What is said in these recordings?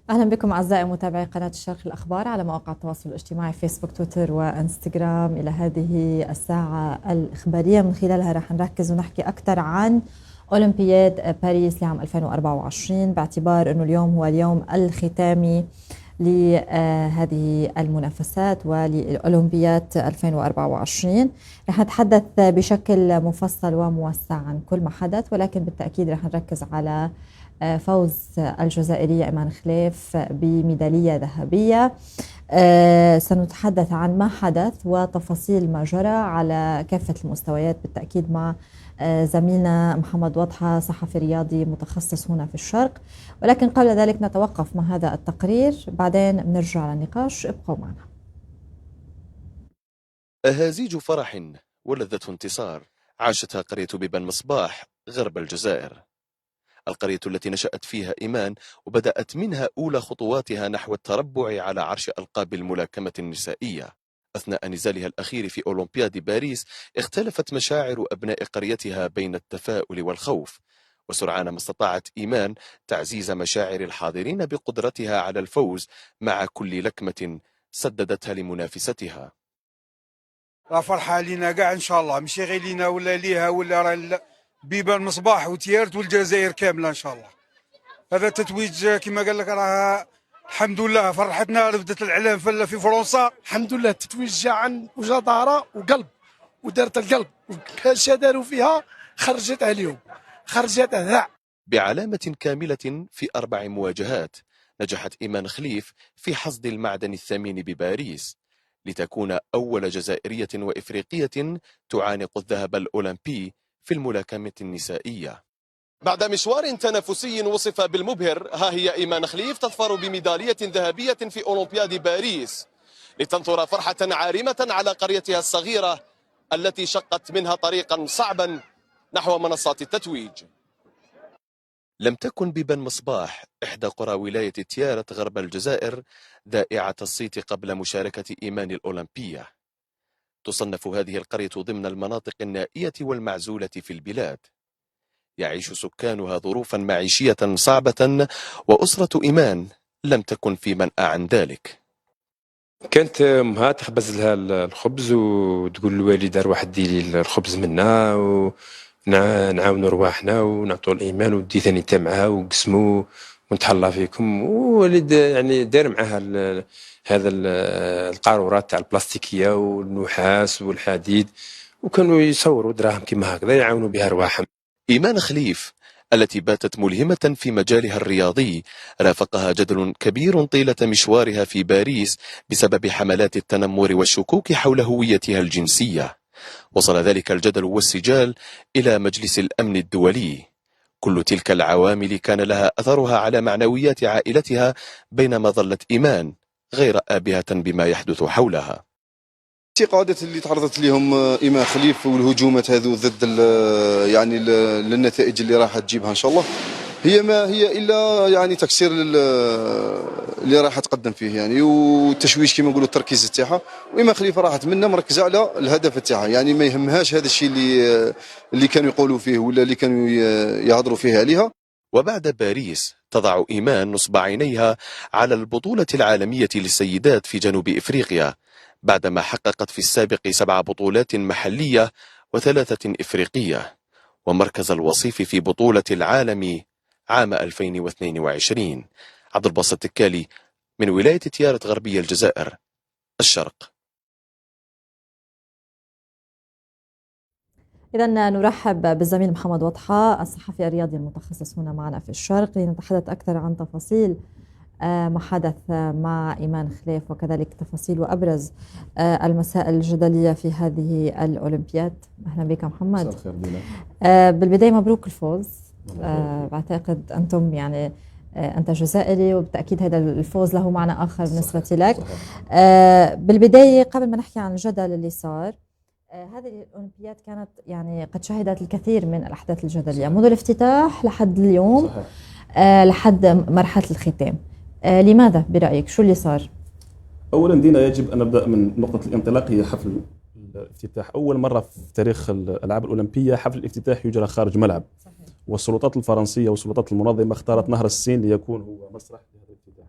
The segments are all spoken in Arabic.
أهلا بكم أعزائي متابعي قناة الشرق الأخبار على مواقع التواصل الاجتماعي فيسبوك تويتر وإنستغرام. إلى هذه الساعة الإخبارية من خلالها رح نركز ونحكي أكثر عن أولمبياد باريس لعام 2024، باعتبار أنه اليوم هو اليوم الختامي لهذه المنافسات ولأولمبياد 2024. رح نتحدث بشكل مفصل وموسع عن كل ما حدث، ولكن بالتأكيد رح نركز على فوز الجزائرية إيمان خليف بميدالية ذهبية. سنتحدث عن ما حدث وتفاصيل ما جرى على كافة المستويات بالتأكيد مع زميلنا محمد وضحى، صحفي رياضي متخصص هنا في الشرق. ولكن قبل ذلك نتوقف مع هذا التقرير، بعدين بنرجع للنقاش. ابقوا معنا. أهازيج فرح ولذة انتصار عاشتها قرية بيبان مصباح غرب الجزائر، القرية التي نشأت فيها إيمان وبدأت منها أولى خطواتها نحو التربع على عرش ألقاب الملاكمة النسائية. أثناء نزالها الأخير في أولمبياد باريس اختلفت مشاعر أبناء قريتها بين التفاؤل والخوف، وسرعان ما استطاعت إيمان تعزيز مشاعر الحاضرين بقدرتها على الفوز مع كل لكمة سددتها لمنافستها. فرحة لينا كاع ان شاء الله، ماشي غير لينا ولا ليها ولا راه بيبان مصباح وتيارت والجزائر كامله ان شاء الله. هذا تتويج كما قال لك راه الحمد لله فرحتنا، بدات الاعلام في فرنسا. الحمد لله التتويج جا عن وجدارة وقلب ودارت القلب وكاش داروا فيها خرجتها اليوم، خرجتها ذا بعلامة كاملة في 4 مواجهات نجحت إيمان خليف في حصد المعدن الثمين بباريس لتكون أول جزائرية وإفريقية تعانق الذهب الأولمبي في الملاكمة النسائية. بعد مشوار تنافسي وصف بالمبهر، ها هي إيمان خليف تظفر بميدالية ذهبية في أولمبياد باريس لتنثر فرحة عارمة على قريتها الصغيرة التي شقت منها طريقا صعبا نحو منصات التتويج. لم تكن بيبان مصباح إحدى قرى ولاية تيارت غرب الجزائر ذائعة الصيت قبل مشاركة إيمان الأولمبية. تصنف هذه القرية ضمن المناطق النائية والمعزولة في البلاد، يعيش سكانها ظروفا معيشية صعبة، وأسرة إيمان لم تكن في منأى عن ذلك. كانت امها تخبز لها الخبز وتقول الوالده روح ديري الخبز منا ونعاونوا رواحنا ونعطوا الايمان ودي ثاني انت معها وقسموا ونتهلا فيكم. وولد يعني دار معها هذا القارورات تاع البلاستيكيه والنحاس والحديد، وكانوا يصوروا دراهم كما هكذا يعاونوا بها رواحهم. إيمان خليف التي باتت ملهمة في مجالها الرياضي رافقها جدل كبير طيلة مشوارها في باريس بسبب حملات التنمر والشكوك حول هويتها الجنسية. وصل ذلك الجدل والسجال إلى مجلس الأمن الدولي. كل تلك العوامل كان لها أثرها على معنويات عائلتها، بينما ظلت إيمان غير آبهة بما يحدث حولها. الانتقادات اللي تعرضت لهم إيمان خليف والهجومات هذو ضد يعني للنتائج اللي راح تجيبها ان شاء الله، هي ما هي الا يعني تكسير اللي راح تقدم فيه يعني، والتشويش كما نقولوا التركيز تاعها. وإيمان خليفه راحت منا مركزه على الهدف تاعها، يعني ما يهمهاش هذا الشيء اللي كانوا يقولوا فيه ولا اللي كانوا يهضروا فيه عليها. وبعد باريس تضع إيمان نصب عينيها على البطولة العالمية للسيدات في جنوب إفريقيا، بعدما حققت في السابق 7 بطولات محلية و3 إفريقية، ومركز الوصيف في بطولة العالم عام 2022. عبد الباسط التكالي من ولاية تيارت غربية الجزائر، الشرق. إذا نرحب بالزميل محمد وضحى، الصحفي الرياضي المتخصص هنا معنا في الشرق، لنتحدث أكثر عن تفاصيل ما حدث مع إيمان خليف، وكذلك تفاصيل وأبرز المسائل الجدلية في هذه الأولمبياد. أهلا بك محمد. مساء الخير دينا. بالبداية مبروك الفوز. بعتقد أنتم يعني أنت جزائري وبالتأكيد هذا الفوز له معنى آخر بالنسبة لك. بالبداية قبل ما نحكي عن الجدل اللي صار، هذه الأولمبياد كانت يعني قد شهدت الكثير من الأحداث الجدلية منذ الافتتاح لحد اليوم. لحد مرحلة الختام. لماذا برأيك؟ شو اللي صار؟ أولا دينا يجب أن نبدأ من نقطة الانطلاق، هي حفل الافتتاح. أول مرة في تاريخ الألعاب الأولمبية حفل الافتتاح يجرى خارج ملعب. صحيح. والسلطات الفرنسية والسلطات المنظمة اختارت نهر السين ليكون هو مسرح لهذا الافتتاح.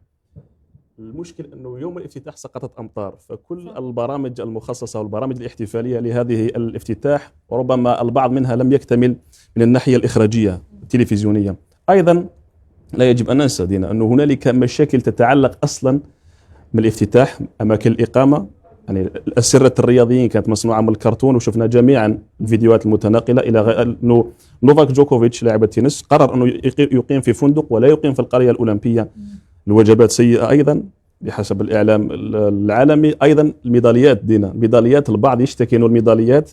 المشكل أنه يوم الافتتاح سقطت أمطار، فكل البرامج المخصصة والبرامج الاحتفالية لهذه الافتتاح وربما البعض منها لم يكتمل من الناحية الإخراجية التلفزيونية. أيضا لا يجب أن ننسى دينا أنه هنالك مشاكل تتعلق أصلا من الافتتاح، أماكن الإقامة، يعني الأسرة الرياضيين كانت مصنوعة من الكرتون، وشفنا جميعا الفيديوهات المتناقلة إلى أنه نوفاك جوكوفيتش لاعب التنس قرر أنه يقيم في فندق ولا يقيم في القرية الأولمبية. الوجبات سيئة أيضا بحسب الإعلام العالمي. أيضا الميداليات دينا، ميداليات البعض يشتكي أنه الميداليات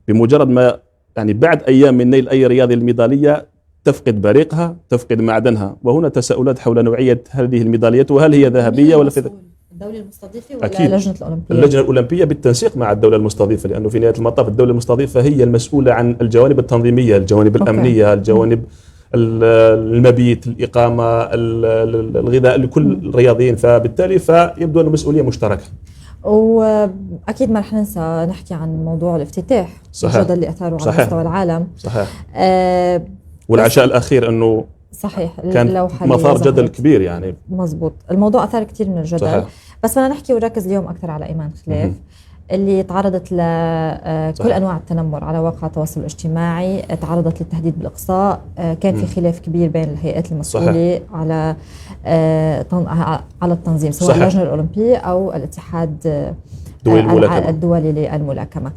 بمجرد ما يعني بعد أيام من نيل أي رياضي الميدالية تفقد بريقها، تفقد معدنها، وهنا تساؤلات حول نوعية هذه الميداليات، وهل هي ذهبية ولا في الدولة المستضيفة ولا أكيد. لجنة الأولمبية؟ اللجنة الأولمبية بالتنسيق مع الدولة المستضيفة، لأنه في نهاية المطاف الدولة المستضيفة هي المسؤولة عن الجوانب التنظيمية، الجوانب الأمنية، الجوانب المبيت، الإقامة، الغذاء لكل الرياضيين، فبالتالي فيبدو أنه مسؤولية مشتركة. وأكيد ما رح ننسى نحكي عن موضوع الافتتاح، الجدل اللي أثاره على مستوى العالم. صحيح. والعشاء الأخير أنه صحيح كان مثار جدل كبير، يعني مزبوط، الموضوع أثار كتير من الجدل. صحيح. بس بدنا نحكي ونركز اليوم أكثر على إيمان خليف اللي تعرضت لكل أنواع التنمر على واقع التواصل الاجتماعي، تعرضت للتهديد بالإقصاء، كان في خلاف كبير بين الهيئات المسؤولة على التنظيم، سواء صحيح. اللجنة الأولمبية أو الاتحاد الدولي للملاكمة.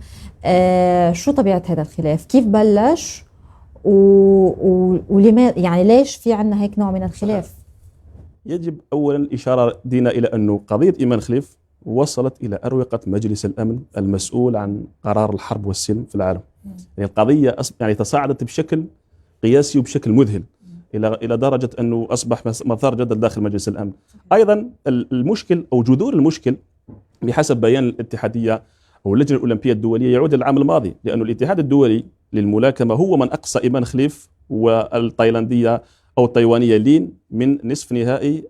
شو طبيعة هذا الخلاف؟ كيف بلش؟ ولماذا يعني ليش في عندنا هيك نوع من الخلاف؟ يجب أولا الإشارة دينا إلى أنه قضية إيمان خليف وصلت إلى أروقة مجلس الأمن المسؤول عن قرار الحرب والسلم في العالم. يعني القضية يعني تصاعدت بشكل قياسي وبشكل مذهل إلى درجة أنه أصبح مثار جدل داخل مجلس الأمن. أيضا المشكل أو جذور المشكل بحسب بيان الاتحادية أو اللجنة الأولمبية الدولية يعود للعام الماضي، لأن الاتحاد الدولي للملاكمة هو من أقصى إيمان خليف والتايلاندية أو التايوانية لين من نصف نهائي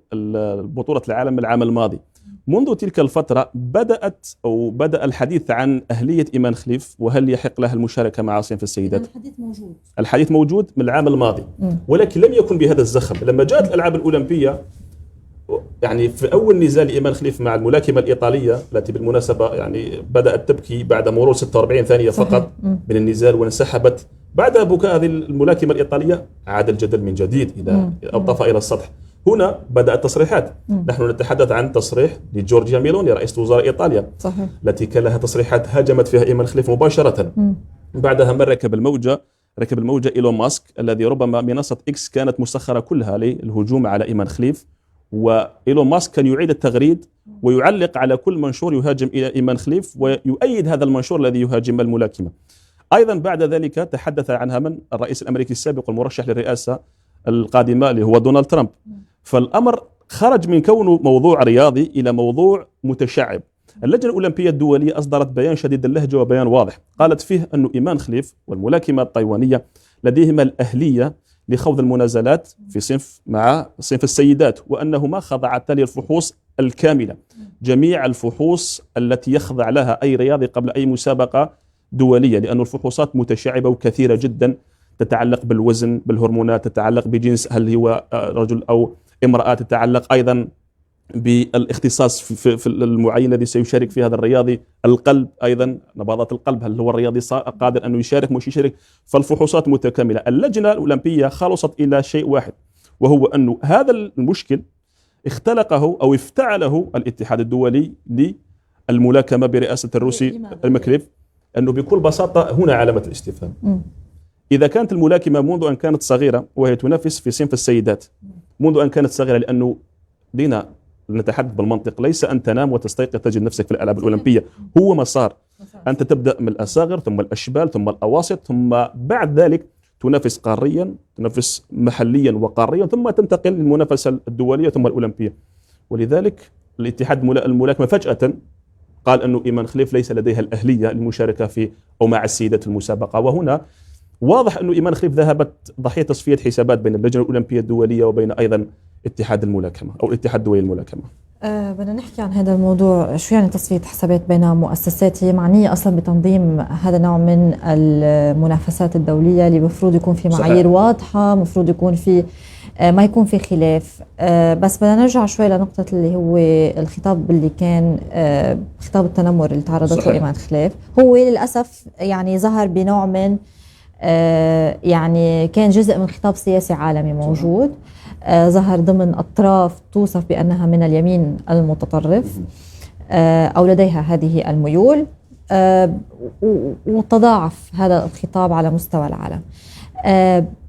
بطولة العالم العام الماضي. منذ تلك الفترة بدأ الحديث عن أهلية إيمان خليف وهل يحق لها المشاركة مع صنف السيدات. الحديث موجود من العام الماضي، ولكن لم يكن بهذا الزخم. لما جاءت الألعاب الأولمبية يعني في أول نزال إيمان خليف مع الملاكمة الإيطالية التي بالمناسبة يعني بدأت تبكي بعد مرور 46 ثانية فقط من النزال وانسحبت، بعد بكاء هذه الملاكمة الإيطالية عاد الجدل من جديد إلى أضاف إلى السطح. هنا بدأت تصريحات. نحن نتحدث عن تصريح لجورجيا ميلوني رئيسة وزراء إيطاليا، صحيح. التي كان لها تصريحات هاجمت فيها إيمان خليف مباشرة. بعدها من ركب الموجة إيلون ماسك، الذي ربما منصة إكس كانت مسخرة كلها للهجوم على إيمان خليف، وإيلون ماسك كان يعيد التغريد ويعلق على كل منشور يهاجم إلى إيمان خليف ويؤيد هذا المنشور الذي يهاجم الملاكمة. أيضا بعد ذلك تحدث عنها من الرئيس الأمريكي السابق والمرشح للرئاسة القادمة اللي هو دونالد ترامب. فالأمر خرج من كونه موضوع رياضي إلى موضوع متشعب. اللجنة الأولمبية الدولية أصدرت بيان شديد اللهجة وبيان واضح، قالت فيه أن إيمان خليف والملاكمة التايوانية لديهما الأهلية لخوض المنازلات في صنف مع صنف السيدات، وأنهما خضعتا للفحوص الكاملة، جميع الفحوص التي يخضع لها أي رياضي قبل أي مسابقة دولية، لأن الفحوصات متشعبة وكثيرة جدا، تتعلق بالوزن، بالهرمونات، تتعلق بجنس هل هو رجل أو امرأة، تتعلق أيضا بالاختصاص في المعين الذي سيشارك في هذا الرياضي، القلب أيضا، نبضات القلب، هل هو الرياضي قادر أنه يشارك مش يشارك، فالفحوصات متكاملة. اللجنة الأولمبية خلصت إلى شيء واحد، وهو أنه هذا المشكل اختلقه أو افتعله الاتحاد الدولي للملاكمة برئاسة الروسي المكليف، أنه بكل بساطة هنا علامة الاستفهام. إذا كانت الملاكمة منذ أن كانت صغيرة وهي تنافس في صنف السيدات، منذ أن كانت صغيرة، لأنه دينا نتحدث بالمنطق، ليس أن تنام وتستيقظ تجد نفسك في الألعاب الأولمبية، هو مسار، أنت تبدأ من الأصاغر ثم الأشبال ثم الأواسط، ثم بعد ذلك تنافس قاريا، تنافس محليا وقاريا، ثم تنتقل للمنافسة الدولية ثم الأولمبية. ولذلك الاتحاد الملاكمة فجأة قال أنه إيمان خليف ليس لديها الأهلية للمشاركة في أو مع السيدات في المسابقة. وهنا واضح أنه إيمان خليف ذهبت ضحية تصفية حسابات بين اللجنة الأولمبية الدولية وبين أيضا اتحاد الملاكمة أو الاتحاد الدولي للملاكمة. بدنا نحكي عن هذا الموضوع، شو يعني تصفية حسابات بين مؤسسات هي معنية أصلا بتنظيم هذا النوع من المنافسات الدولية اللي مفروض يكون في معايير واضحة، مفروض يكون في ما يكون في خلاف. بس بدنا نرجع شوي لنقطة اللي هو الخطاب اللي كان خطاب التنمر اللي تعرضت له إيمان خليف. هو للأسف يعني ظهر بنوع من يعني كان جزء من خطاب سياسي عالمي موجود، ظهر ضمن أطراف توصف بأنها من اليمين المتطرف أو لديها هذه الميول، وتضاعف هذا الخطاب على مستوى العالم.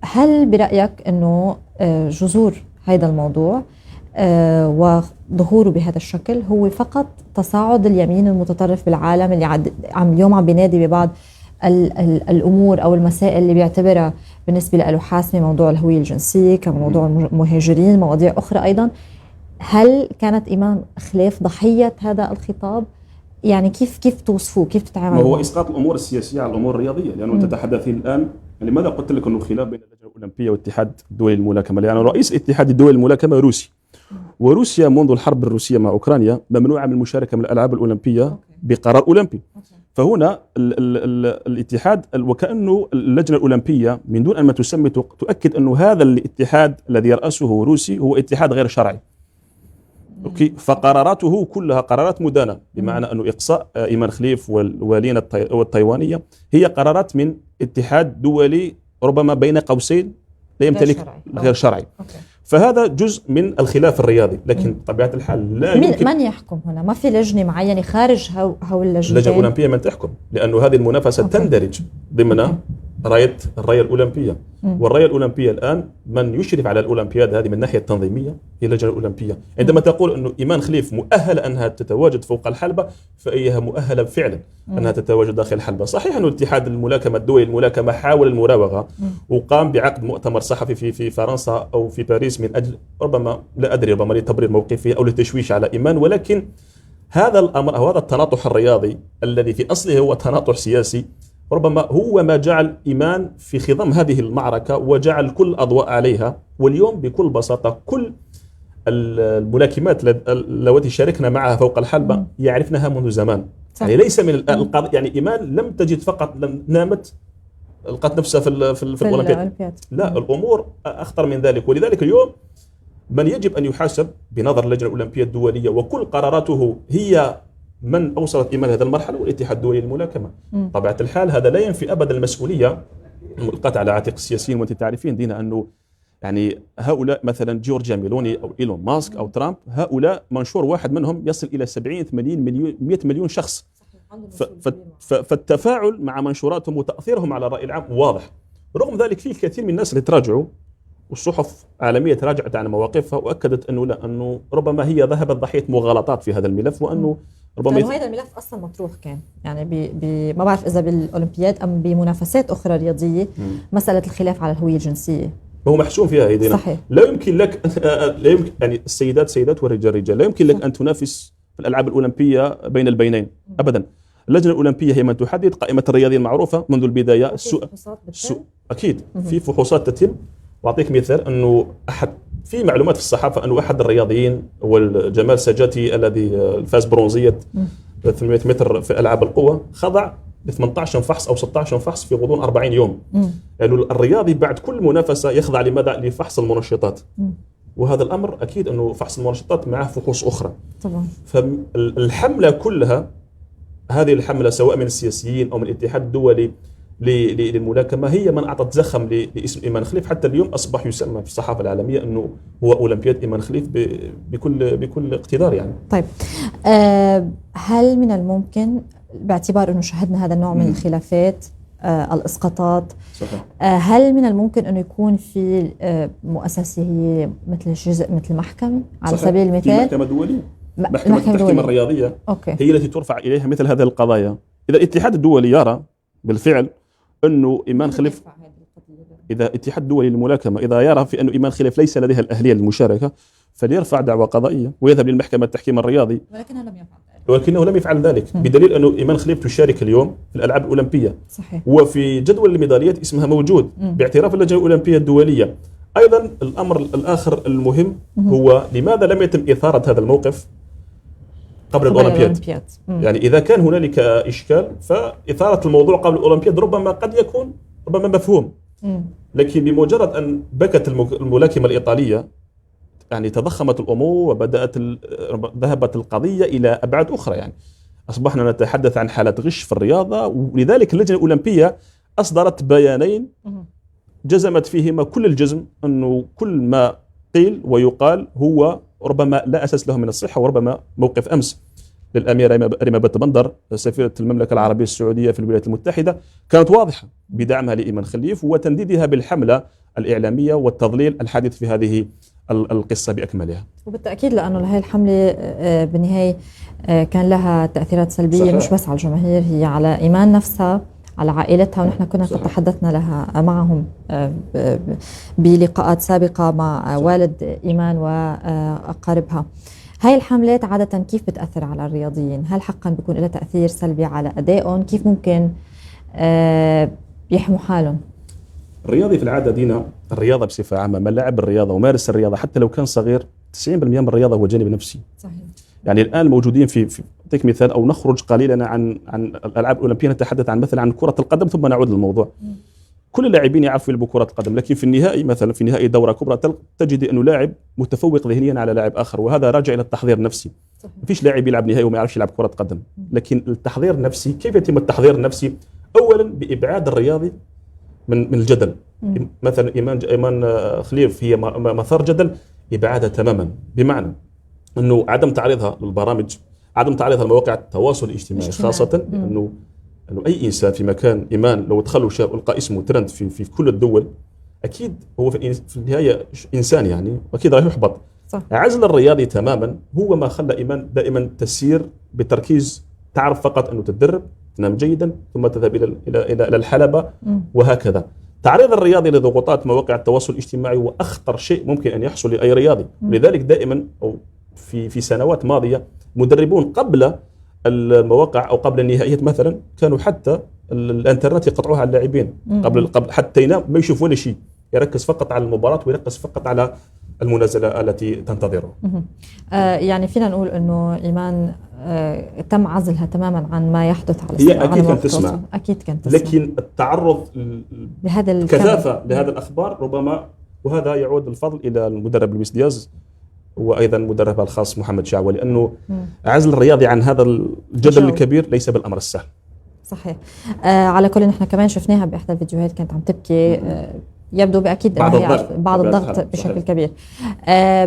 هل برأيك أنه جذور هذا الموضوع وظهوره بهذا الشكل هو فقط تصاعد اليمين المتطرف بالعالم اللي اليوم عم بينادي ببعض الأمور أو المسائل اللي بيعتبرها بالنسبة له حاسمة، موضوع الهوية الجنسية كموضوع المهاجرين، مواضيع أخرى أيضا؟ هل كانت إيمان خليف ضحية هذا الخطاب؟ يعني كيف توصفوه؟ كيف تتعامل؟ هو إسقاط الأمور السياسية على الأمور الرياضية، لأنه تتحدثين الآن لماذا قلت لك أنه خلاف بين اللجنة الأولمبية والاتحاد الدولي للملاكمة؟ يعني رئيس الاتحاد الدولي للملاكمة روسي، وروسيا منذ الحرب الروسية مع أوكرانيا ممنوعة من المشاركة من الألعاب الأولمبية بقرار أولمبي. فهنا الاتحاد وكأنه اللجنة الأولمبية من دون أن ما تسمي تؤكد أنه هذا الاتحاد الذي يرأسه روسي هو اتحاد غير شرعي. أوكي، فقراراته كلها قرارات مدانة، بمعنى أنه إقصاء إيمان خليف والوالية التايوانية هي قرارات من اتحاد دولي ربما بين قوسين لا يمتلك غير شرعي. فهذا جزء من الخلاف الرياضي، لكن بطبيعة الحال لا يمكن من يحكم هنا؟ ما في لجنة معينة خارج هو اللجنتين؟ اللجنة الأولمبية من تحكم، لأنه هذه المنافسة تندرج ضمن راية الراية الأولمبية. والراية الأولمبية الآن من يشرف على الأولمبياد هذه من الناحية التنظيمية هي اللجنة الأولمبية. عندما تقول أنه إيمان خليف مؤهلة أنها تتواجد فوق الحلبة، فإيها مؤهلة فعلا أنها تتواجد داخل الحلبة. صحيح أن الاتحاد الملاكمة الدولي للملاكمة حاول المراوغة وقام بعقد مؤتمر صحفي في فرنسا أو في باريس من أجل ربما لا أدري ربما لتبرير موقفه أو للتشويش على إيمان، ولكن هذا الأمر أو هذا التناطح الرياضي الذي في أصله هو تناطح سياسي ربما هو ما جعل إيمان في خضم هذه المعركة وجعل كل أضواء عليها. واليوم بكل بساطة كل الملاكمات اللواتي شاركنا معها فوق الحلبة يعرفنها منذ زمان. يعني ليس من القضية، يعني إيمان لم تجد فقط نامت لقت نفسها في الأولمبياد، لا، الأمور أخطر من ذلك. ولذلك اليوم من يجب أن يحاسب بنظر اللجنة الأولمبية الدولية وكل قراراته هي من أوصلت إيمان هذا المرحلة والاتحاد الدولي للملاكمة. طبيعة الحال هذا لا ينفي أبدا المسؤولية الملقاة على عاتق السياسيين، وأنت تعرفين دينا أنه يعني هؤلاء مثلا جورجيا ميلوني أو إيلون ماسك أو ترامب، هؤلاء منشور واحد منهم يصل إلى 70 80 مليون 100 مليون شخص. فالتفاعل مع منشوراتهم وتأثيرهم على الرأي العام واضح. رغم ذلك في الكثير من الناس اللي تراجعوا، والصحف عالمية تراجعت عن مواقفها وأكدت أنه لا، أنه ربما هي ذهبت ضحية مغالطات في هذا الملف، وأنه ربما هذا الملف أصلا مطروح كان يعني ما بعرف إذا بالأولمبياد أم بمنافسات أخرى رياضية، مسألة الخلاف على الهوية الجنسية هو محسوم فيها أيدينا. صحيح. لا يمكن لك لا يمكن يعني السيدات سيدات والرجال رجال، لا يمكن لك أن تنافس في الألعاب الأولمبية بين البينين أبدا. اللجنة الأولمبية هي من تحدد قائمة الرياضيين المعروفة منذ البداية. أكيد في فحوصات تتم. وأعطيك مثال أنه في معلومات في الصحافة أنه أحد الرياضيين هو جمال سجاتي الذي فاز برونزية 800 متر في ألعاب القوة خضع ل 18 فحص أو 16 فحص في غضون 40 يوم. يعني الرياضي بعد كل منافسة يخضع لماذا؟ لفحص المنشطات. وهذا الأمر أكيد أنه فحص المنشطات معه فحوص أخرى طبعا. فالحملة كلها، هذه الحملة سواء من السياسيين أو من الاتحاد الدولي للملاكمة، هي من أعطت زخم لاسم إيمان خليف. حتى اليوم أصبح يسمى في الصحافة العالمية أنه هو أولمبياد إيمان خليف بكل اقتدار يعني. طيب هل من الممكن باعتبار أنه شهدنا هذا النوع من الخلافات الإسقاطات، صحيح. هل من الممكن أنه يكون في مؤسسة هي مثل جزء مثل محكمة على صحيح. سبيل المثال محكمة دولية، محكمة التحكيم الرياضية هي التي ترفع إليها مثل هذه القضايا. إذا الاتحاد الدولي يرى بالفعل أنه إيمان خليف، إذا الاتحاد الدولي للملاكمة إذا يرى في أنه إيمان خليف ليس لديها الأهلية للمشاركة فليرفع دعوى قضائية ويذهب للمحكمة التحكيم الرياضي، ولكنه لم يفعل ذلك. بدليل أنه إيمان خليف تشارك اليوم في الألعاب الأولمبية، صحيح. وفي جدول الميداليات اسمها موجود باعتراف اللجنة الأولمبية الدولية. أيضا الأمر الآخر المهم هو لماذا لم يتم إثارة هذا الموقف قبل الأولمبياد؟ يعني إذا كان هنالك إشكال فإثارة الموضوع قبل الأولمبياد ربما قد يكون ربما مفهوم، لكن بمجرد أن بكت الملاكمة الإيطالية يعني تضخمت الأمور ذهبت القضية إلى أبعاد أخرى. يعني أصبحنا نتحدث عن حالات غش في الرياضة، ولذلك اللجنة الأولمبية أصدرت بيانين جزمت فيهما كل الجزم أنه كل ما قيل ويقال هو ربما لا أساس له من الصحة، وربما موقف أمس للأميرة ريما بندر سفيرة المملكة العربية السعودية في الولايات المتحدة كانت واضحة بدعمها لإيمان خليف وتنديدها بالحملة الإعلامية والتضليل الحادث في هذه القصة بأكملها. وبالتأكيد لأنه هذه الحملة بالنهاية كان لها تأثيرات سلبية صحيح. مش بس على الجماهير، هي على إيمان نفسها، على عائلتها، ونحن كنا قد تحدثنا لها معهم بلقاءات سابقة مع والد إيمان وأقاربها. هاي الحملات عادة كيف بتأثر على الرياضيين؟ هل حقا بيكون لها تأثير سلبي على أدائهم؟ كيف ممكن يحموا حالهم؟ الرياضي في العادة دينا الرياضة بصفة عامة، من لعب الرياضة ومارس الرياضة حتى لو كان صغير 90% من الرياضة هو جانب نفسي. صحيح. يعني الآن موجودين في أعطيك مثال أو نخرج قليلا عن الألعاب الأولمبية، نتحدث عن مثلا عن كرة القدم ثم نعود للموضوع. كل اللاعبين يعرفوا يلعبوا كرة القدم، لكن في النهائي مثلا في نهائي دورة كبرى تجد أنه لاعب متفوق ذهنيا على لاعب آخر، وهذا راجع إلى التحضير النفسي. ما فيش لاعب يلعب نهائي وما يعرفش يلعب كرة قدم، لكن التحضير النفسي كيف يتم التحضير النفسي؟ أولا بإبعاد الرياضي من الجدل. مثلا إيمان خليف هي مثار جدل، إبعادها تماما، بمعنى أنه عدم تعريضها للبرامج، عدم تعريضها لمواقع التواصل الاجتماعي خاصة أنه أي إنسان في مكان إيمان لو دخلوا شاب ألقى اسمه ترند في كل الدول، أكيد هو في النهاية إنسان يعني أكيد راح يحبط. صح. عزل الرياضي تماما هو ما خلى إيمان دائما تسير بتركيز، تعرف فقط أنه تتدرب، تنام جيدا، ثم تذهب إلى الحلبة وهكذا. تعريض الرياضي لضغوطات مواقع التواصل الاجتماعي هو أخطر شيء ممكن أن يحصل لأي رياضي. لذلك دائما أو في سنوات ماضية مدربون قبل المواقع أو قبل النهائيات مثلا كانوا حتى الانترنت يقطعوها على اللاعبين قبل حتى ينام ما يشوف ولا شيء، يركز فقط على المباراة ويركز فقط على المنازلة التي تنتظره. يعني فينا نقول أنه إيمان تم عزلها تماما عن ما يحدث على هي أكيد كانت تسمع، أكيد كانت تسمع، لكن التعرض الكثافة لهذا الأخبار ربما، وهذا يعود الفضل إلى المدرب لويس دياز وأيضا مدربها الخاص محمد شعوة، لأنه عزل الرياضي عن هذا الجدل الكبير ليس بالأمر السهل. صحيح. على كل نحن كمان شفناها بإحدى الفيديوهات كانت عم تبكي، يبدو بأكيد بعض الضغط بشكل كبير.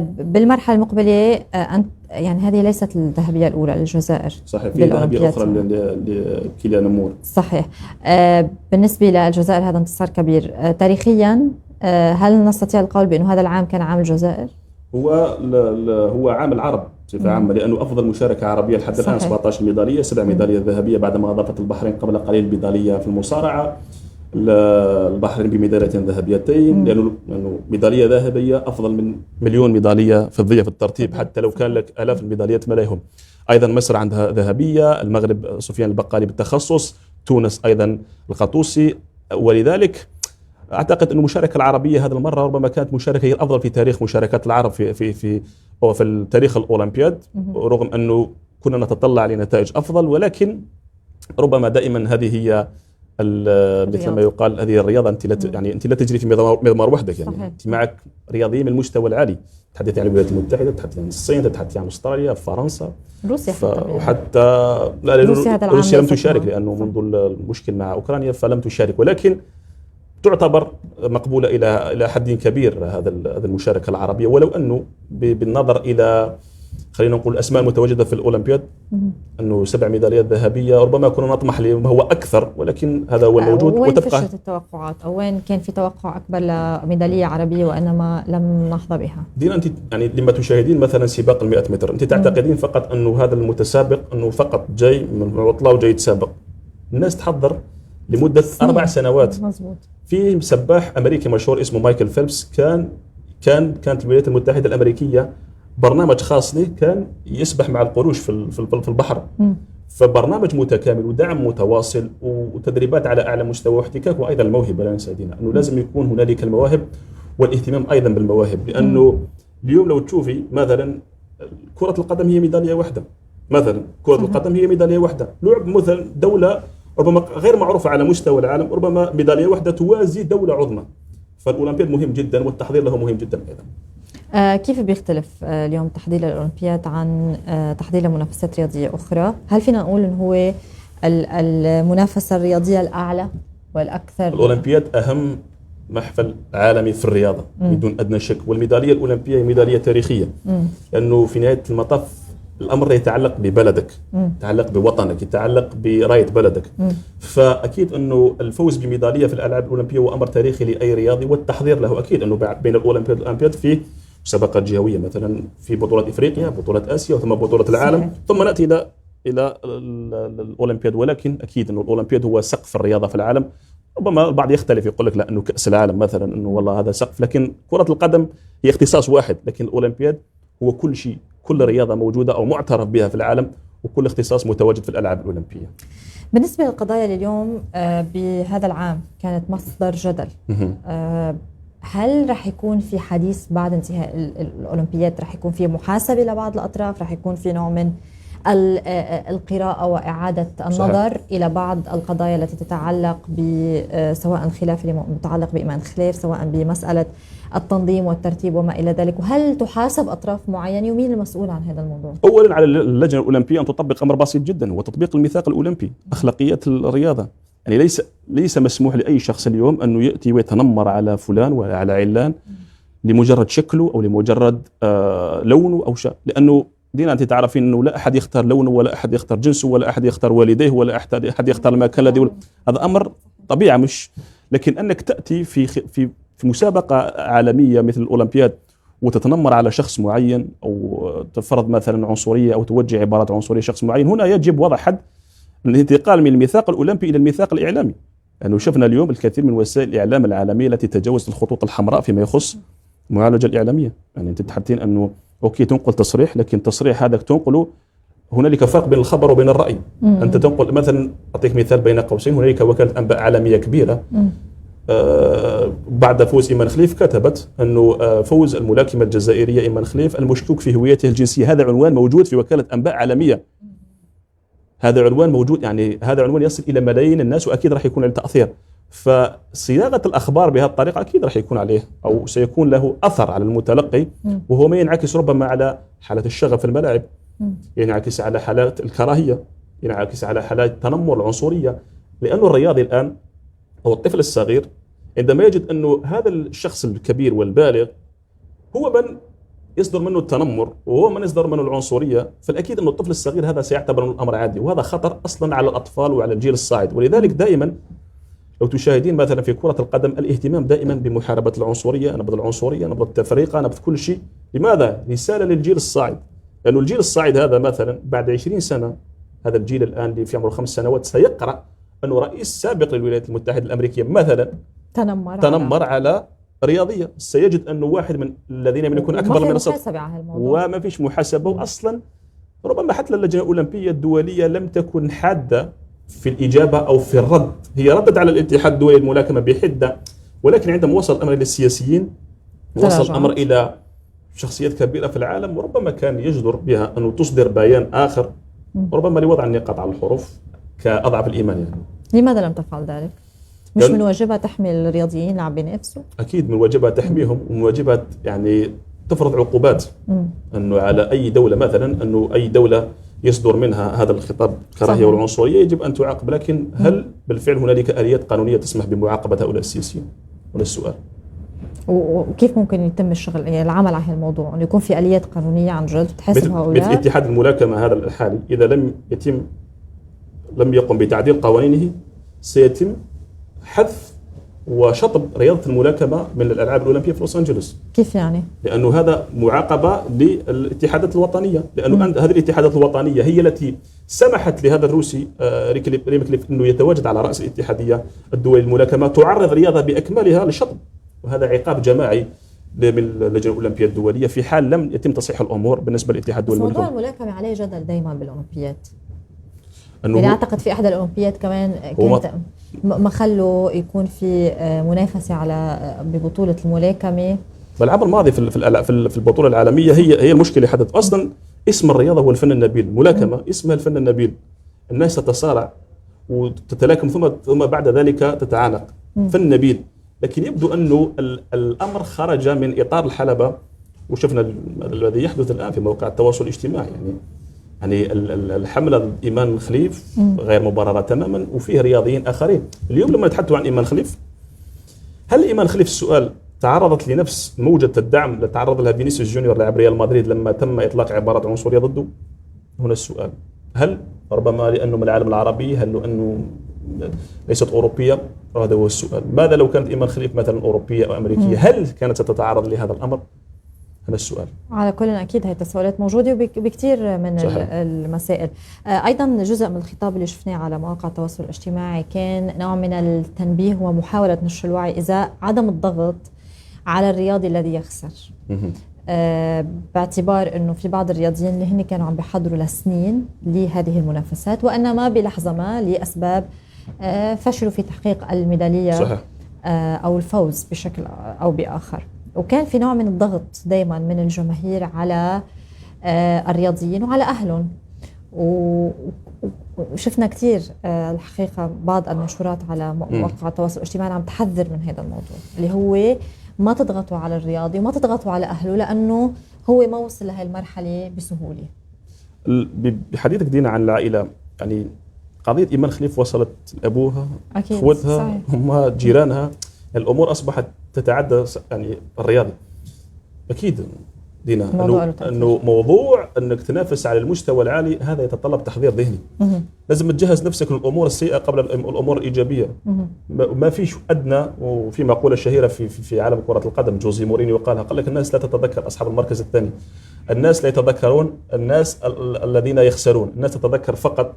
بالمرحلة المقبلة يعني هذه ليست الذهبية الأولى للجزائر، صحيح، في ذهبية أخرى لكيليان مور. صحيح. بالنسبة للجزائر هذا انتصار كبير. تاريخيا هل نستطيع القول بأنه هذا العام كان عام الجزائر؟ هو عام العرب بصفة عامة، لأنه أفضل مشاركة عربية لحد الآن 17 ميدالية، 7 ميداليات ذهبية بعدما أضافت البحرين قبل قليل ميدالية في المصارعة، البحرين بميداليتين ذهبيتين، لأنه ميدالية ذهبية أفضل من مليون ميدالية فضية في الترتيب، حتى لو كان لك آلاف الميداليات ما لهم. أيضا مصر عندها ذهبية، المغرب سفيان البقالي بالتخصص، تونس أيضا القطوسي. ولذلك أعتقد أن المشاركة العربية هذه المرة ربما كانت مشاركة هي الأفضل في تاريخ مشاركات العرب في التاريخ الأولمبياد، رغم أنه كنا نتطلع لنتائج أفضل، ولكن ربما دائما هذه هي مثل ما يقال هذه الرياضة أنت لا تجري في مضمار وحدك، يعني أنت معك رياضيين من المستوى العالي، تتحدث عن الولايات المتحدة، تتحدث عن الصين، تتحدث عن أستراليا، فرنسا، روسيا وحتى روسيا لم تشارك لأنه منذ المشكل مع أوكرانيا فلم تشارك، ولكن تعتبر مقبولة إلى حد كبير هذا المشاركة العربية، ولو أنه بالنظر إلى خلينا نقول الأسماء المتواجدة في الأولمبياد أنه 7 ميداليات ذهبية ربما كنا نطمح لما هو أكثر، ولكن هذا هو الموجود. وين فشلت التوقعات أو وين كان في توقع أكبر لميدالية عربية وإنما لم نحظى بها؟ دينا أنت يعني لما تشاهدين مثلا سباق 100 متر أنت تعتقدين فقط أنه هذا المتسابق أنه فقط جاي من عطلة وجاي يتسابق، الناس تحضر لمدة 4 سنوات. مزبوط. في سباح أمريكي مشهور اسمه مايكل فيلبس كانت الولايات المتحدة الأمريكية برنامج خاص له كان يسبح مع القروش في البحر، فبرنامج متكامل ودعم متواصل وتدريبات على أعلى مستوى واحتكاك، وأيضا الموهبة لا ننسى دينا أنه لازم يكون هنالك المواهب والاهتمام أيضا بالمواهب، لأنه اليوم لو تشوفي مثلا كرة القدم هي ميدالية واحدة، مثلا كرة القدم هي ميدالية واحدة، لعب مثلا دولة ربما غير معروفة على مستوى العالم، ربما ميدالية واحدة توازي دولة عظمى. فالأولمبياد مهم جدا والتحضير له مهم جدا أيضا. كيف بيختلف اليوم تحضير الأولمبياد عن تحضير لمنافسات رياضية أخرى؟ هل فينا نقول أنه هو المنافسة الرياضية الأعلى والأكثر؟ الأولمبياد أهم محفل عالمي في الرياضة بدون أدنى شك، والميدالية الأولمبية هي ميدالية تاريخية، لأنه في نهاية المطاف الأمر يتعلق ببلدك، يتعلق بوطنك، يتعلق براية بلدك. فأكيد أنه الفوز بميدالية في الألعاب الأولمبية هو أمر تاريخي لأي رياضي، والتحضير له أكيد أنه بين الأولمبياد والأولمبياد في مسابقات جهوية، مثلا في بطولة إفريقيا، بطولة آسيا، وثم بطولة العالم، صحيح. ثم نأتي إلى الأولمبياد. ولكن أكيد أنه الأولمبياد هو سقف الرياضة في العالم. ربما البعض يختلف يقول لك لا أنه كأس العالم مثلا أنه والله هذا سقف، لكن كرة القدم هي اختصاص واحد، لكن الأولمبياد هو كل شيء، كل رياضة موجودة أو معترف بها في العالم، وكل اختصاص متواجد في الألعاب الأولمبية. بالنسبة للقضايا اللي اليوم بهذا العام كانت مصدر جدل، هل رح يكون في حديث بعد انتهاء الأولمبياد؟ رح يكون في محاسبة لبعض الأطراف؟ رح يكون في نوع من القراءة وإعادة النظر صحيح. إلى بعض القضايا التي تتعلق سواء الخلاف المتعلق بإيمان خليف، سواء بمسألة التنظيم والترتيب وما إلى ذلك، وهل تحاسب أطراف معينة ومين المسؤول عن هذا الموضوع؟ أولا على اللجنة الأولمبية أن تطبق أمر بسيط جدا، وتطبيق الميثاق الأولمبي، أخلاقيات الرياضة. يعني ليس مسموح لأي شخص اليوم أنه يأتي ويتنمر على فلان ولا على علان لمجرد شكله أو لمجرد لونه أو شيء، لأنه دينا أنت تعرفين أنه لا أحد يختار لونه، ولا أحد يختار جنسه، ولا أحد يختار والديه، ولا أحد يختار المكان الذي هذا أمر طبيعة مش. لكن أنك تأتي في مسابقة عالمية مثل الأولمبياد وتتنمر على شخص معين، أو تفرض مثلا عنصرية أو توجه عبارات عنصرية شخص معين، هنا يجب وضع حد. الانتقال من الميثاق الأولمبي إلى الميثاق الإعلامي، لأنه يعني شفنا اليوم الكثير من وسائل الإعلام العالمية التي تجاوزت الخطوط الحمراء فيما يخص المعالجة الإعلامية. يعني أنت تحدثين أنه أوكي تنقل تصريح، لكن تصريح هذا تنقله هنالك فرق بين الخبر وبين الرأي. أنت تنقل مثلا، أعطيك مثال بين قوسين، هنالك وكالة أنباء عالمية كبيرة بعد فوز إيمان خليف كتبت أنه فوز الملاكمة الجزائرية إيمان خليف المشكوك في هويته الجنسية. هذا عنوان موجود في وكالة أنباء عالمية، هذا عنوان موجود، يعني هذا عنوان يصل إلى ملايين الناس، وأكيد راح يكون له تأثير. فصياغة الأخبار بهذه الطريقة أكيد راح يكون عليه أو سيكون له أثر على المتلقي، وهو ما ينعكس ربما على حالة الشغف في الملاعب، ينعكس على حالات الكراهية، ينعكس على حالات التنمر العنصرية. لأنه الرياضي الآن أو الطفل الصغير عندما يجد أنه هذا الشخص الكبير والبالغ هو من يصدر منه التنمر وهو من يصدر منه العنصرية، فالأكيد أن الطفل الصغير هذا سيعتبر الأمر عادي، وهذا خطر أصلا على الأطفال وعلى الجيل الصاعد. ولذلك دائما لو تشاهدين مثلا في كرة القدم الاهتمام دائما بمحاربة العنصرية، نبذ العنصرية، نبذ التفرقة، نبذ كل شيء. لماذا؟ رسالة للجيل الصاعد، لأنه الجيل الصاعد هذا مثلا بعد 20 سنة، هذا الجيل الآن اللي في عمره 5 سنوات سيقرأ أنه رئيس سابق للولايات المتحدة الأمريكية مثلا تنمر على رياضية. سيجد أنه واحد من الذين يكون أكبر من السطح وما فيش محاسبة. وأصلا ربما حتى اللجنة الأولمبية الدولية لم تكن حادة في الإجابة أو في الرد، هي ردت على الاتحاد الدولي للملاكمة بحدة، ولكن عندما وصل الأمر إلى السياسيين، وصل الأمر إلى شخصيات كبيرة في العالم، وربما كان يجدر بها أن تصدر بيان آخر، ربما لوضع النقاط على الحروف كأضعف الإيمان. يعني لماذا لم تفعل ذلك؟ مش من واجبها تحمي الرياضيين اللي عم بينافسوا؟ أكيد من واجبها تحميهم، ومن واجبها يعني تفرض عقوبات أنه على أي دولة مثلا، أنه أي دولة يصدر منها هذا الخطاب الكراهية والعنصرية يجب أن تعاقب. لكن هل بالفعل هنالك آليات قانونية تسمح بمعاقبة هؤلاء السياسيين؟ هنا السؤال. وكيف ممكن يتم الشغل، يعني العمل على هذا الموضوع، أن يكون في آليات قانونية عن جد تحاسب هؤلاء؟ مثل اتحاد الملاكمة هذا الحالي إذا لم يقم بتعديل قوانينه سيتم حذف وشطب رياضة الملاكمة من الألعاب الأولمبية في لوس أنجلوس. كيف يعني؟ لأنه هذا معاقبة للاتحادات الوطنية، لأنه هذه الاتحادات الوطنية هي التي سمحت لهذا الروسي ريم كليف أنه يتواجد على رأس الاتحادية الدولية للملاكمة، تعرض رياضة بأكملها للشطب، وهذا عقاب جماعي من اللجنة الأولمبية الدولية في حال لم يتم تصحيح الأمور بالنسبة للاتحاد الدولي للملاكمة. موضوع الملاكمة عليه جدل دايما بالأولمبياد، يعني أعتقد في أحد الأولمبياد كمان كانت ما خلوا يكون في منافسة على ببطولة الملاكمة. بالعام الماضي في البطولة العالمية هي المشكلة حدث. أصلا اسم الرياضة هو الفن النبيل، الملاكمة اسمها الفن النبيل. الناس تتصارع وتتلاكم ثم بعد ذلك تتعانق. فن نبيل، لكن يبدو أنه الأمر خرج من إطار الحلبة، وشفنا الذي يحدث الآن في مواقع التواصل الاجتماعي. يعني الحملة ضد إيمان خليف غير مبررة تماما، وفيه رياضيين آخرين. اليوم لما نتحدث عن إيمان خليف، هل إيمان خليف السؤال تعرضت لنفس موجة الدعم التي تعرض لها فينيسيوس جونيور لاعب ريال مدريد لما تم إطلاق عبارات عنصرية ضده؟ هنا السؤال، هل ربما لأنه من العالم العربي، هل لأنه ليست أوروبية؟ هذا هو السؤال. ماذا لو كانت إيمان خليف مثلا أوروبية أو أمريكية، هل كانت ستتعرض لهذا الأمر؟ هذا السؤال. على كل أكيد هي التساؤلات موجودة وبكثير من صحيح. المسائل. أيضا جزء من الخطاب اللي شفناه على مواقع التواصل الاجتماعي كان نوع من التنبيه ومحاولة نشر الوعي إزاء عدم الضغط على الرياضي الذي يخسر. باعتبار أنه في بعض الرياضيين اللي هن كانوا عم بيحضروا لسنين لهذه المنافسات، وإنما بلحظة ما لأسباب فشلوا في تحقيق الميدالية. صحيح. أو الفوز بشكل أو بآخر، وكان في نوع من الضغط دايما من الجماهير على الرياضيين وعلى أهلهم. وشفنا كثير الحقيقة بعض المنشورات على مواقع التواصل الاجتماعي عم تحذر من هذا الموضوع، اللي هو ما تضغطوا على الرياضي وما تضغطوا على أهله، لأنه هو ما وصل لهي المرحلة بسهولة. بحديثك دينا عن العائلة، يعني قضية إيمان خليف وصلت أبوها، أخوتها، هم جيرانها، الأمور أصبحت تتعدى يعني الرياضي. أكيد دينا أنه موضوع أنك تنافس على المستوى العالي هذا يتطلب تحضير ذهني. لازم تجهز نفسك للأمور السيئة قبل الأمور الإيجابية. ما فيش أدنى، وفي مقولة شهيرة في عالم كرة القدم جوزي مورينيو قالها، قال لك الناس لا تتذكر أصحاب المركز الثاني، الناس لا يتذكرون الناس الذين يخسرون، الناس تتذكر فقط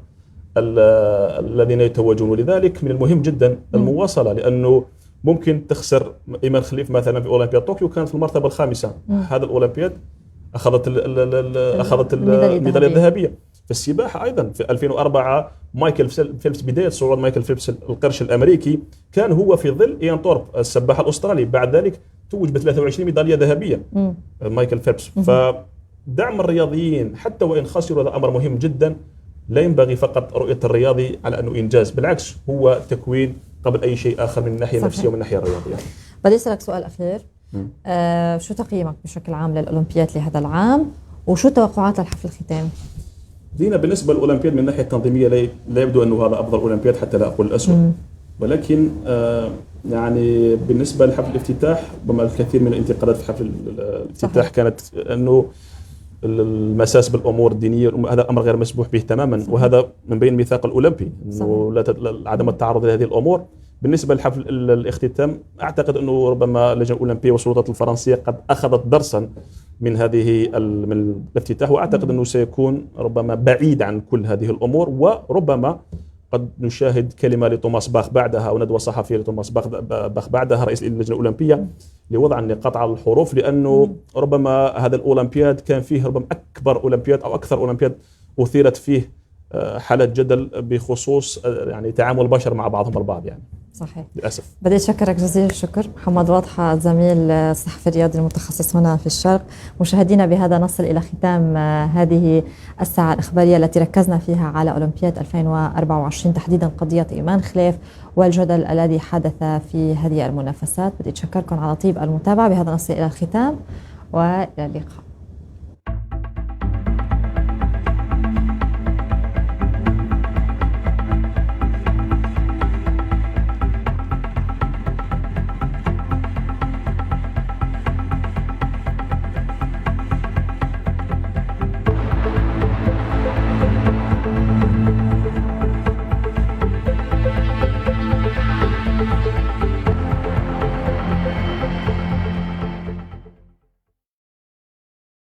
الذين يتوجون. ولذلك من المهم جدا المواصلة، لأنه ممكن تخسر. إيمان خليف مثلا في أولمبياد طوكيو كان في المرتبة الخامسة، هذا الأولمبياد أخذت الميدالية الذهبية. في السباحة أيضا في 2004 مايكل فيلبس، بداية صعود مايكل فيلبس القرش الأمريكي، كان هو في ظل إيان تورب السباح الأسترالي، بعد ذلك توج ب 23 ميدالية ذهبية مايكل فيلبس. فدعم الرياضيين حتى وإن خسروا هذا أمر مهم جدا. لا ينبغي فقط رؤية الرياضي على أنه إنجاز، بالعكس هو تكوين قبل أي شيء آخر من الناحية النفسية ومن الناحية الرياضية. بدي أسألك سؤال أخير، شو تقييمك بشكل عام للأولمبياد لهذا العام، وشو توقعات الحفل الختام؟ دينا بالنسبة للأولمبياد من الناحية التنظيمية لا يبدو أنه هذا أفضل أولمبياد، حتى لا أقول الأسوأ. ولكن يعني بالنسبة لحفل الافتتاح، ربما الكثير من الانتقادات في حفل الافتتاح كانت أنه المساس بالامور الدينيه، هذا امر غير مسموح به تماما، وهذا من بين الميثاق الاولمبي انه عدم التعرض لهذه الامور. بالنسبه لحفل الاختتام، اعتقد انه ربما اللجنه الاولمبيه والسلطات الفرنسيه قد اخذت درسا من من الافتتاح، واعتقد انه سيكون ربما بعيد عن كل هذه الامور. وربما قد نشاهد كلمه لتوماس باخ بعدها، او ندوه صحفيه لتوماس باخ بعدها رئيس اللجنه الاولمبيه، لوضع النقاط على الحروف، لانه ربما هذا الاولمبياد كان فيه ربما اكبر اولمبياد او اكثر اولمبياد اثيرت فيه حالات جدل بخصوص يعني تعامل البشر مع بعضهم البعض. يعني صحيح، للاسف. بدي اشكرك جزيل الشكر محمد واضحة، زميل الصحفي الرياضي المتخصص هنا في الشرق. مشاهدينا، بهذا نصل الى ختام هذه الساعه الاخباريه التي ركزنا فيها على اولمبياد 2024، تحديدا قضيه ايمان خليف والجدل الذي حدث في هذه المنافسات. بدي اشكركم على طيب المتابعه. بهذا نصل الى الختام، والى اللقاء.